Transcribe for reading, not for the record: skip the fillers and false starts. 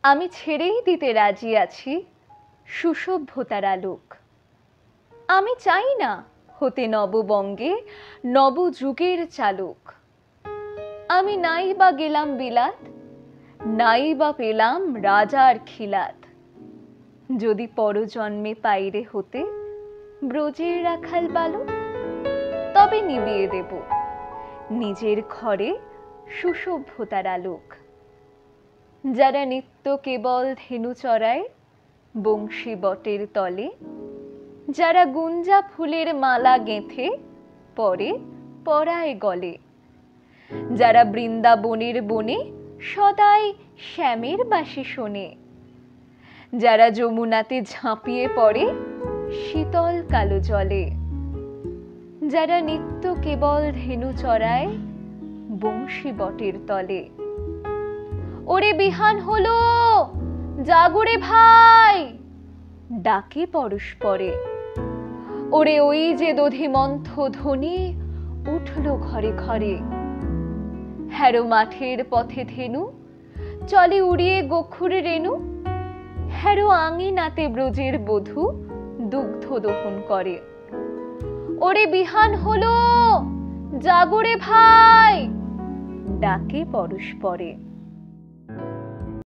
আমি ছেড়েই দিতে রাজি আছি সুসভ্যতার আলোক। আমি চাই না হতে নববঙ্গে নবযুগের চালক। আমি নাই বা গেলাম বিলাত, নাই বা পেলাম রাজার খিলাত। যদি পরজন্মে পাইরে হতে ব্রজের রাখাল বালক, তবে নিবিয়ে দেব নিজের ঘরে সুসভ্যতার আলোক। যারা নিত্য কেবল ধেনু চড়ায় বংশী বটের তলে, যারা গুঞ্জা ফুলের মালা গেঁথে পরে পরায় গলে, যারা বৃন্দাবনের বনে সদাই শ্যামের বাঁশি শোনে, যারা যমুনাতে ঝাঁপিয়ে পড়ে শীতল কালো জলে, যারা নিত্য কেবল ধেনু চড়ায় বংশী বটের তলে। ওরে বিহান হলো, জাগরে ভাই, ডাকে পরস্পরে। ওরে ওই যে দধিমন্থ ধ্বনি উঠল ঘরে ঘরে। হ্যারো মাঠের পথে ধেনু চলে উড়িয়ে গোখুরে রেণু। হ্যারো আঙিনাতে ব্রজের বধূ দুগ্ধ দহন করে। ওরে বিহান হলো, জাগরে ভাই, ডাকে পরস্পরে।